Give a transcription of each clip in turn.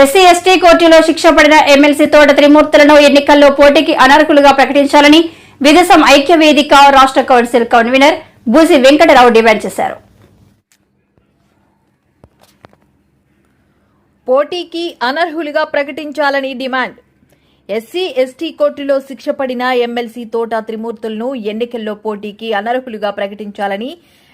SC ST కోర్టులో శిక్ష పడిన ఎమ్మెల్సీ తోట త్రిమూర్తులను ఎన్నికల్లో పోటీకి అనర్హులుగా ప్రకటించాలని విదేశం ఐక్య వేదిక రాష్ట్ర council convener Busi Venkatarao demand చేశారు. పోటీకి అనర్హులుగా ప్రకటించాలని డిమాండ్. ఎస్సీ ఎస్టీ కోర్టులో శిక్ష పడిన ఎమ్మెల్సీ తోట త్రిమూర్తులను ఎన్నికల్లో పోటీకి అనర్హులుగా ప్రకటించాలని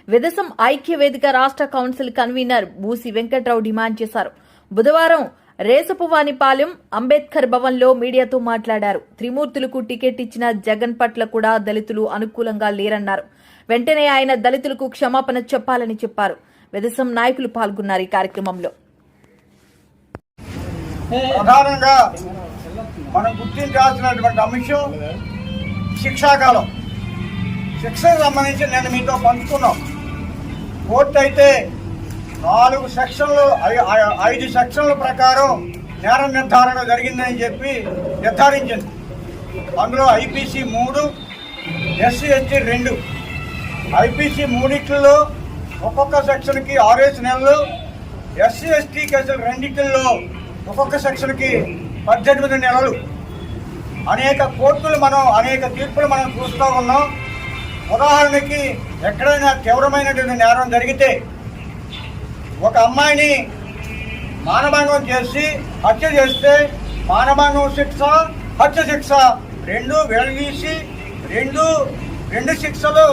విదేశం ఐక్య వేదిక రాష్ట్ర council convener Busi Venkatarao demand చేశారు. బుధవారం రేసపువానిపాలెం అంబేద్కర్ భవన్లో మీడియాతో మాట్లాడారు. త్రిమూర్తులకు టికెట్ ఇచ్చిన జగన్ పట్ల కూడా దళితులు అనుకూలంగా లేరన్నారు. వెంటనే ఆయన దళితులకు క్షమాపణ చెప్పాలని చెప్పారు. విదేశం నాయకులు పాల్గొన్నారు ఈ కార్యక్రమంలో. ప్రధానంగా మనం గుర్తించాల్సినటువంటి అంశం శిక్షాకాలం. శిక్షకు సంబంధించి నేను మీతో పంచుకున్నాం. కోర్టు అయితే 4 సెక్షన్లు 5 సెక్షన్ల ప్రకారం నేర నిర్ధారణ జరిగిందని చెప్పి నిర్ధారించింది. అందులో ఐపీసీ 3, ఎస్సీ ఎస్టీ 2. ఐపీసీ 3లో ఒక్కొక్క సెక్షన్కి 6 నెలలు, ఎస్సీ ఎస్టీ కేసులు 2లో ఒక్కొక్క సెక్షన్కి 18 నెలలు. అనేక కోర్టులు అనేక తీర్పులు మనం చూస్తూ ఉన్నాం. ఉదాహరణకి ఎక్కడైనా తీవ్రమైనటువంటి నేరం జరిగితే ఒక అమ్మాయిని మానభంగం చేసి హత్య చేస్తే మానభంగం శిక్ష, హత్య శిక్ష 2 విడదీసి 2 శిక్షలు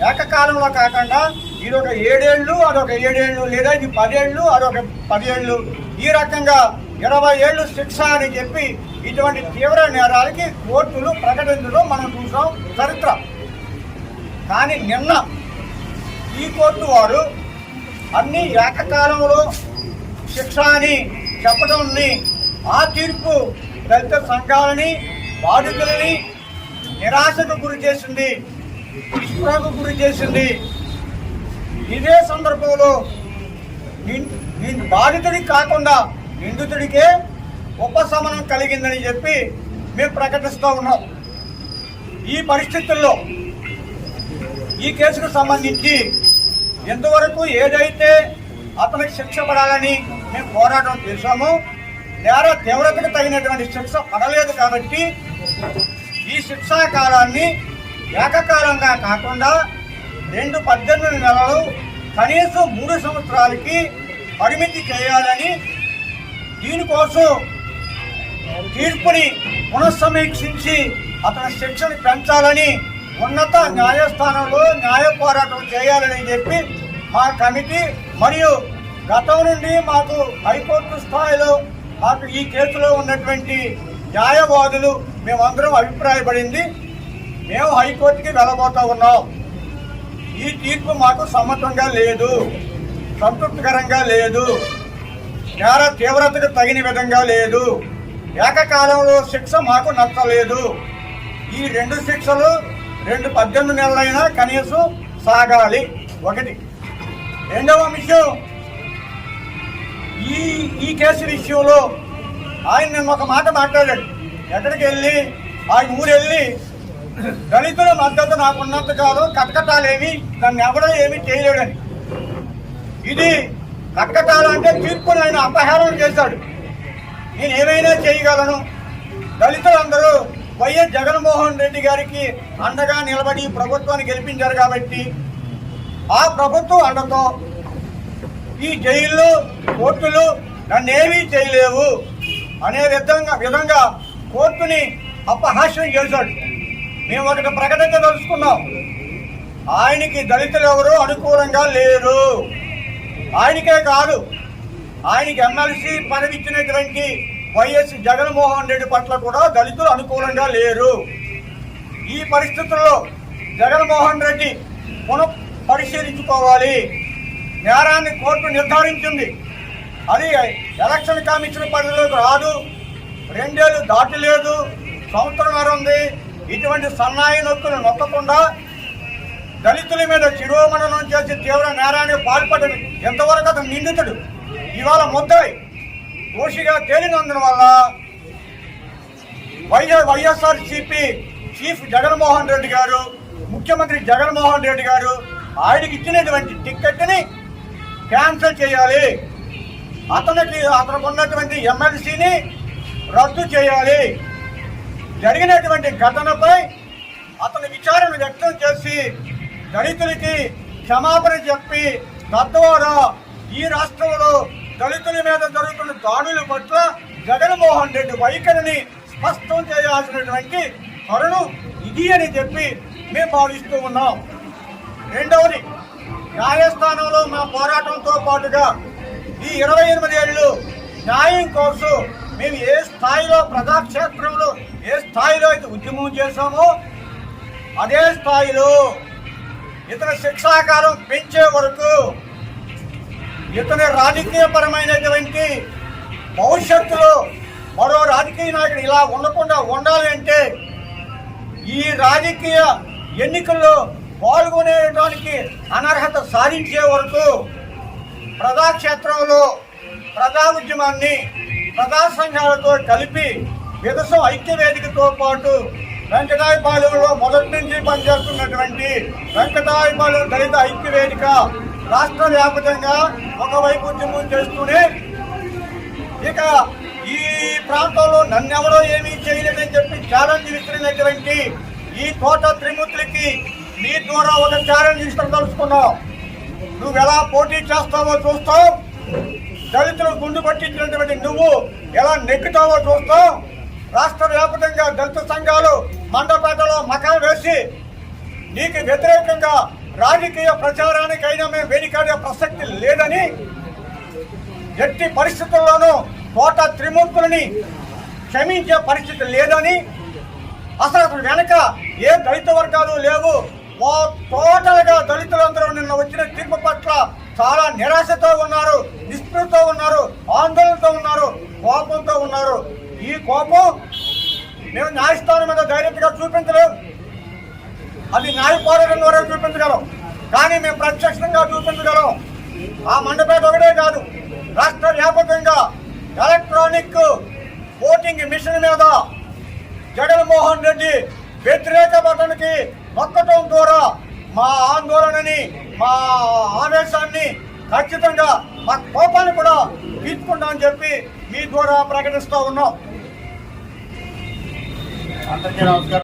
ఏకకాలంలో కాకుండా ఇదొక 7 ఏళ్ళు, అదొక 7 ఏళ్ళు, లేదా ఇది 10 ఏళ్ళు, అదొక 10 ఏళ్ళు, ఈ రకంగా 20 ఏళ్ళు శిక్ష అని చెప్పి ఇటువంటి తీవ్ర నేరాలకి కోర్టులు ప్రకటించడం మనం చూసాం చరిత్ర. కానీ నిన్న ఈ కోర్టు వారు అన్ని ఏకకాలంలో శిక్ష అని చెప్పడంని ఆ తీర్పు దళిత సంఘాలని, బాధితులని నిరాశకు గురి చేసింది, నిస్పృహకు గురి చేసింది. ఇదే సందర్భంలో బాధితుడికి కాకుండా నిందితుడికే ఉపశమనం కలిగిందని చెప్పి మేము ప్రకటిస్తూ ఉన్నాం. ఈ పరిస్థితుల్లో ఈ కేసుకు సంబంధించి ఎంతవరకు ఏదైతే అతనికి శిక్ష పడాలని మేము పోరాటం చేశామో నేర తీవ్రతకు తగినటువంటి శిక్ష పడలేదు కాబట్టి ఈ శిక్షా కాలాన్ని ఏకకాలంగా కాకుండా 18 నెలలు కనీసం 3 సంవత్సరాలకి పరిమితి చేయాలని, దీనికోసం తీర్పుని పునఃసమీక్షించి అతని శిక్షను పెంచాలని ఉన్నత న్యాయస్థానంలో న్యాయ పోరాటం చేయాలని చెప్పి మా కమిటీ మరియు గతం నుండి మాకు హైకోర్టు స్థాయిలో మాకు ఈ కేసులో ఉన్నటువంటి న్యాయవాదులు మేమందరం అభిప్రాయపడింది. మేము హైకోర్టుకి వెళ్ళబోతా ఉన్నాం. ఈ తీర్పు మాకు సమ్మతంగా లేదు, సంతృప్తికరంగా లేదు, నేర తీవ్రతకు తగిన విధంగా లేదు, ఏకకాలంలో శిక్ష మాకు నచ్చలేదు. ఈ 2 శిక్షలు 18 నెలలైనా కనీసం సాగాలి. ఒకటి. రెండవ విషయం, ఈ కేసు విషయంలో ఆయన నిన్న ఒక మాట మాట్లాడాడు. ఎక్కడికి వెళ్ళి ఆయన ఊరెళ్ళి దళితుల మద్దతు నాకున్నంత కాదు, కటకటాలేమి నన్ను ఎవడో ఏమీ చేయలేడని. ఇది కటకటాలు అంటే తీర్పును ఆయన అపహేళన చేశాడు. నేను ఏమైనా చేయగలను, దళితులందరూ వైఎస్ జగన్మోహన్ రెడ్డి గారికి అండగా నిలబడి ప్రభుత్వాన్ని గెలిపించారు కాబట్టి ఆ ప్రభుత్వం అండతో ఈ జైళ్ళు, కోర్టులు నన్నేమీ చేయలేవు అనే విధంగా కోర్టుని అపహాస్యం చేశాడు. మేము ఒకటి ప్రకటించదలుచుకున్నాం. ఆయనకి దళితులు ఎవరు అనుకూలంగా లేరు. ఆయనకే కాదు, ఆయనకి ఎమ్మెల్సీ పదవి ఇచ్చినటువంటి వైఎస్ జగన్మోహన్ రెడ్డి పట్ల కూడా దళితులు అనుకూలంగా లేరు. ఈ పరిస్థితుల్లో జగన్మోహన్ రెడ్డి పునః పరిశీలించుకోవాలి. నేరాన్ని కోర్టు నిర్ధారించింది. అది ఎలక్షన్ కమిషన్ పరిధిలోకి రాదు. 2 ఏళ్ళు దాటలేదు, సంవత్సరంన్నర ఉంది. ఇటువంటి సన్నాయి నొక్కులు నొక్కకుండా దళితుల మీద శిరోమణనం చేసి తీవ్ర నేరానికి పాల్పడ్డది ఎంతవరకు అతను నిందితుడు. ఇవాళ ముద్దాయి దోషిగా తేలినందువల్ల వైఎస్ఆర్సీపీ చీఫ్ జగన్మోహన్ రెడ్డి గారు, ముఖ్యమంత్రి జగన్మోహన్ రెడ్డి గారు ఆయనకి ఇచ్చినటువంటి టిక్కెట్ని క్యాన్సిల్ చేయాలి. అతనికి ఉన్నటువంటి ఎమ్మెల్సీని రద్దు చేయాలి. జరిగినటువంటి ఘటనపై అతని విచారణ వ్యక్తం చేసి దళితులకి క్షమాపణ చెప్పి తద్వారా ఈ రాష్ట్రంలో దళితుల మీద జరుగుతున్న దాడుల పట్ల జగన్మోహన్ రెడ్డి వైఖరిని స్పష్టం చేయాల్సినటువంటి తరుణం ఇది అని చెప్పి మేము భావిస్తూ ఉన్నాం. రెండవది, న్యాయస్థానంలో మా పోరాటంతో పాటుగా ఈ 28 ఏళ్ళు న్యాయం కోసం మేము ఏ స్థాయిలో ప్రజాక్షేత్రంలో ఏ స్థాయిలో అయితే ఉద్యమం చేశామో అదే స్థాయిలో ఇతర శిక్షాకాలం పెంచే వరకు ఇతని రాజకీయపరమైనటువంటి భవిష్యత్తులో మరో రాజకీయ నాయకుడు ఇలా ఉండకుండా ఉండాలి అంటే ఈ రాజకీయ ఎన్నికల్లో పాల్గొనేటానికి అనర్హత సాధించే వరకు ప్రజాక్షేత్రంలో ప్రజా ఉద్యమాన్ని ప్రజా సంఘాలతో కలిపి విదసం ఐక్యవేదికతో పాటు వెంకటాయపాలెంలో మొదటి నుంచి పనిచేస్తున్నటువంటి వెంకటాయపాలెం దళిత ఐక్యవేదిక రాష్ట్ర వ్యాప్తంగా ఒకవైపు ఉద్యమం చేస్తూనే ఇక ఈ ప్రాంతంలో నన్నెవరో ఏమీ చేయలేదని చెప్పి ఛాలెంజ్ విసిరినటువంటి ఈ తోట త్రిమూర్తులకి నీ ద్వారా ఒక ఛాలెంజ్ విసిరదలుచుకున్నావు. నువ్వు ఎలా పోటీ చేస్తావో చూస్తావు, దళితులు గుండు పట్టించినటువంటి నువ్వు ఎలా నెక్కుతావో చూస్తావు. రాష్ట్ర వ్యాప్తంగా దళిత సంఘాలు మండపేటలో మకాం వేసి నీకు వ్యతిరేకంగా రాజకీయ ప్రచారానికైనా మేము వెనుకాడే ప్రసక్తి లేదని, ఎట్టి పరిస్థితుల్లోనూ తోట త్రిమూర్తులని క్షమించే పరిస్థితి లేదని, అసలు వెనక ఏ దళిత వర్గాలు లేవు, టోటల్గా దళితులందరూ నిన్న వచ్చిన తీర్పు పట్ల చాలా నిరాశతో ఉన్నారు, నిస్పృహతో ఉన్నారు, ఆందోళనతో ఉన్నారు, కోపంతో ఉన్నారు. ఈ కోపం మేము న్యాయస్థానం మీద ధైర్యంగా చూపించలేము, అది న్యాయ పోరాటం ద్వారా చూపించగలం, కానీ మేము ప్రత్యక్షంగా చూపించగలం. ఆ మండపేట ఒకటే కాదు, రాష్ట్ర వ్యాపకంగా ఎలక్ట్రానిక్ ఓటింగ్ మిషన్ మీద జగన్మోహన్ రెడ్డి వ్యతిరేక బటన్కి నొక్కటం ద్వారా మా ఆందోళనని మా ఆవేశాన్ని ఖచ్చితంగా మా కోపాన్ని కూడా తీసుకుంటామని చెప్పి మీ ద్వారా ప్రకటిస్తూ ఉన్నాం. అందరికీ నమస్కారం.